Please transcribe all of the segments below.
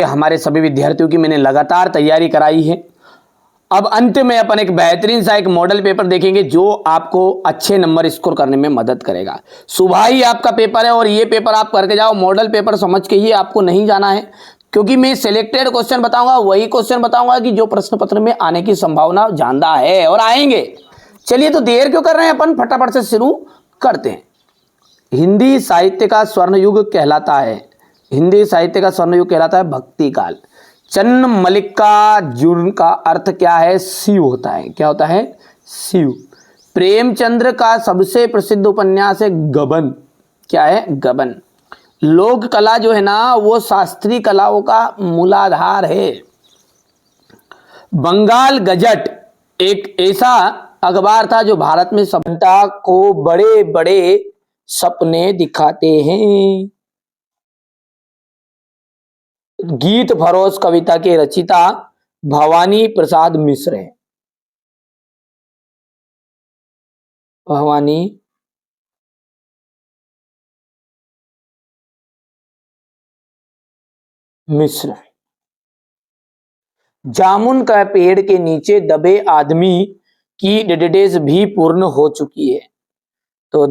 हमारे सभी विद्यार्थियों की मैंने लगातार तैयारी कराई है। अब अंत में अपन एक बेहतरीन सा एक मॉडल पेपर देखेंगे जो आपको अच्छे नंबर स्कोर करने में मदद करेगा। सुबह ही आपका पेपर है और ये पेपर आप करके जाओ। मॉडल पेपर समझ के ही आपको नहीं जाना है, क्योंकि मैं सिलेक्टेड क्वेश्चन बताऊंगा, वही क्वेश्चन बताऊंगा कि जो प्रश्न पत्र में आने की संभावना ज्यादा है और आएंगे। चलिए तो देर क्यों कर रहे हैं, अपन फटाफट से शुरू करते हैं। हिंदी साहित्य का स्वर्ण युग कहलाता है, हिंदी साहित्य का स्वर्ण युग कहलाता है भक्ति काल। चन्न मल्लिकार्जुन का अर्थ क्या है? शिव होता है। क्या होता है? शिव। प्रेमचंद्र का सबसे प्रसिद्ध उपन्यास है गबन। क्या है? गबन। लोक कला जो है ना वो शास्त्रीय कलाओं का मूलाधार है। बंगाल गजट एक ऐसा अखबार था जो भारत में सभ्यता को बड़े बड़े सपने दिखाते हैं। गीत फरोश कविता के रचिता भवानी प्रसाद मिश्र है। भवानी मिश्र। जामुन का पेड़ के नीचे दबे आदमी की डेटाबेस भी पूर्ण हो चुकी है। तो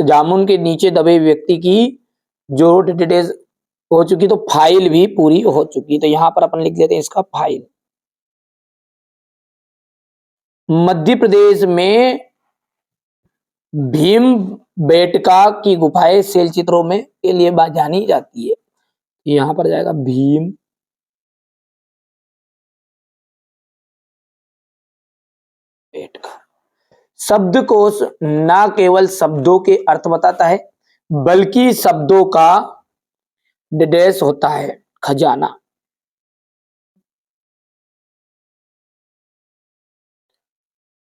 जामुन के नीचे दबे व्यक्ति की जो डेटाबेस हो चुकी, तो फाइल भी पूरी हो चुकी। तो यहां पर अपन लिख लेते हैं इसका फाइल। मध्य प्रदेश में भीम बेटका की गुफाएं शैल चित्रों में के लिए जानी जाती है। यहां पर जाएगा भीम बेटका। शब्दकोश ना केवल शब्दों के अर्थ बताता है बल्कि शब्दों का डेटाबेस होता है, खजाना।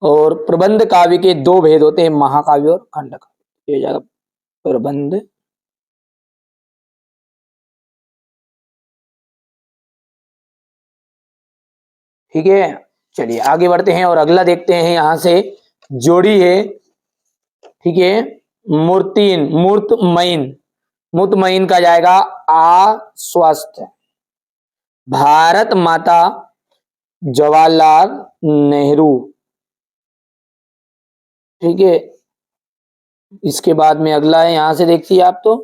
और प्रबंध काव्य के दो भेद होते हैं, महाकाव्य और खंड काव्य। ये जाएगा प्रबंध ठीक है। चलिए आगे बढ़ते हैं और अगला देखते हैं। यहां से जोड़ी है, ठीक है। मूर्तिन मूर्तमयीन, मुतमईन का जाएगा आश्वस्त। भारत माता जवाहरलाल नेहरू, ठीक है। इसके बाद में अगला है, यहां से देखिए आप तो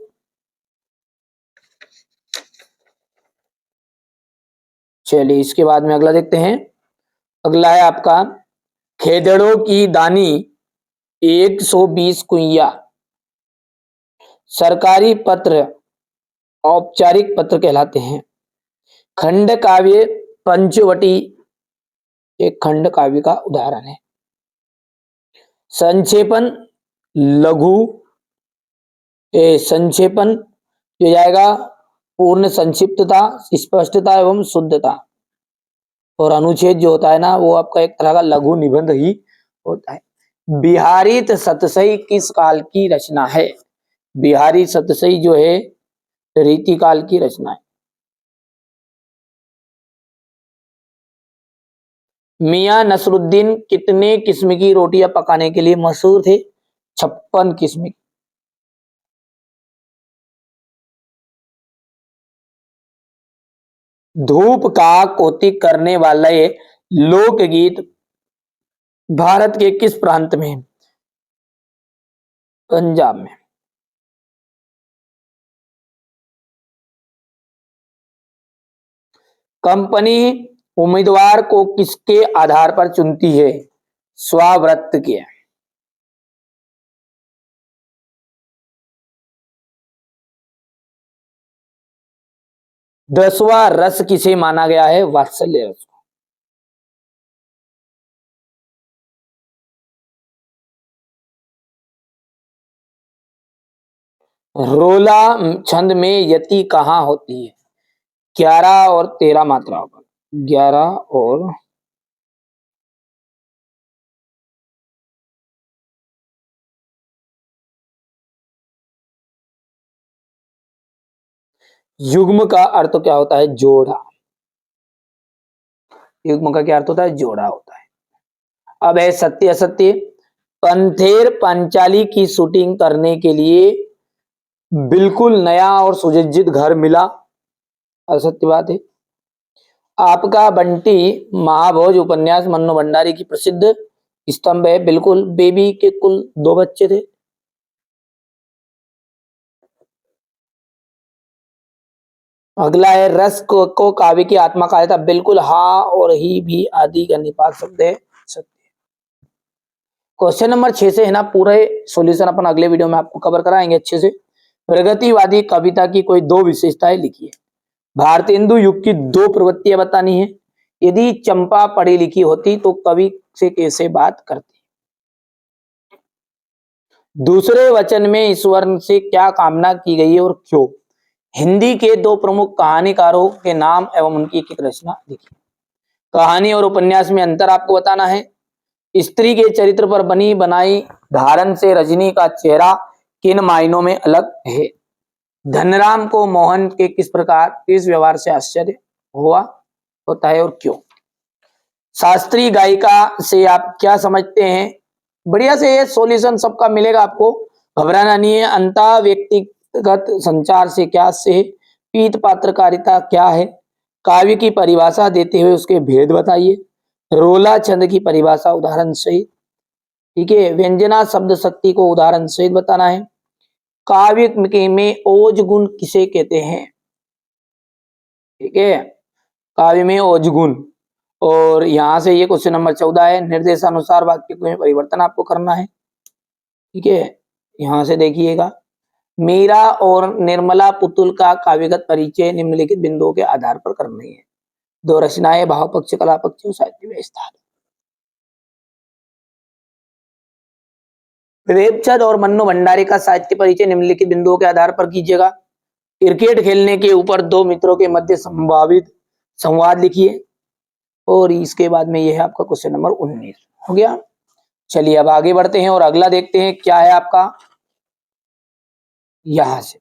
चलिए इसके बाद में अगला देखते हैं। अगला है आपका खेदड़ों की दानी 120 कुइया। सरकारी पत्र औपचारिक पत्र कहलाते हैं। खंड काव्य पंचवटी एक खंड काव्य का उदाहरण है। संक्षेपण लघु संक्षेपण जो जाएगा पूर्ण संक्षिप्तता, स्पष्टता एवं शुद्धता। और अनुच्छेद जो होता है ना वो आपका एक तरह का लघु निबंध ही होता है। बिहारी सतसई किस काल की रचना है? बिहारी सतसई जो है रीति काल की रचना है। मियां नसरुद्दीन कितने किस्म की रोटियां पकाने के लिए मशहूर थे? 56 किस्म की। धूप का कौतुक करने वाले लोकगीत भारत के किस प्रांत में? पंजाब में। कंपनी उम्मीदवार को किसके आधार पर चुनती है? स्वाव्रत के। दसवां रस किसे माना गया है? वात्सल्य रस को। रोला छंद में यति कहाँ होती है? 11 और 13 मात्राओं पर। 11 और युग्म का अर्थ क्या होता है? जोड़ा। युग्म का क्या अर्थ होता है? जोड़ा होता है। अब है सत्य असत्य। पंथेर पांचाली की शूटिंग करने के लिए बिल्कुल नया और सुसज्जित घर मिला। असत्य बात है। आपका बंटी महाभोज उपन्यास मन्नू भंडारी की प्रसिद्ध स्तंभ है। बिल्कुल। बेबी के कुल 2 बच्चे थे। अगला है रस को काव्य की आत्मा कहा जाता। बिल्कुल। हाँ और ही भी आदि का निपात शब्द है। सत्य। क्वेश्चन नंबर 6 से है ना, पूरे सॉल्यूशन अपन अगले वीडियो में आपको कवर कराएंगे अच्छे से। प्रगतिवादी कविता की कोई 2 विशेषताएं लिखिए। भारतेंदु युग की 2 प्रवृत्तियां बतानी है। यदि चंपा पढ़ी लिखी होती तो कवि से कैसे बात करती। दूसरे वचन में ईश्वर से क्या कामना की गई है और क्यों। हिंदी के 2 प्रमुख कहानीकारों के नाम एवं उनकी एक रचना लिखिए। कहानी और उपन्यास में अंतर आपको बताना है। स्त्री के चरित्र पर बनी बनाई धारण से रजनी का चेहरा किन मायनों में अलग है। धनराम को मोहन के किस व्यवहार से आश्चर्य हुआ होता है और क्यों। शास्त्रीय गायिका से आप क्या समझते हैं। बढ़िया से ये सॉल्यूशन सबका मिलेगा आपको, घबराना नहीं है। अंतः व्यक्तिगत संचार से क्या से पीत पात्रकारिता क्या है। काव्य की परिभाषा देते हुए उसके भेद बताइए। रोला छंद की परिभाषा उदाहरण सहित। ठीक है। व्यंजना शब्द शक्ति को उदाहरण सहित बताना है। काव्य में ओज गुण किसे कहते हैं। ठीक है। काव्य में ओज गुण। और यहां से ये क्वेश्चन नंबर 14 है। निर्देशानुसार वाक्य में परिवर्तन आपको करना है। ठीक है। यहां से देखिएगा, मीरा और निर्मला पुतुल का काव्यगत परिचय निम्नलिखित बिंदुओं के आधार पर करना है। 2 रचनाएं, भाव पक्ष, कला पक्ष और साहित्य व्यवस्था। प्रेमचंद और मन्नू भंडारी का साहित्य परिचय निम्नलिखित बिंदुओं के आधार पर कीजिएगा। क्रिकेट खेलने के ऊपर 2 मित्रों के मध्य संभावित संवाद लिखिए। और इसके बाद में यह है आपका क्वेश्चन नंबर 19 हो गया। चलिए अब आगे बढ़ते हैं और अगला देखते हैं क्या है आपका। यहां से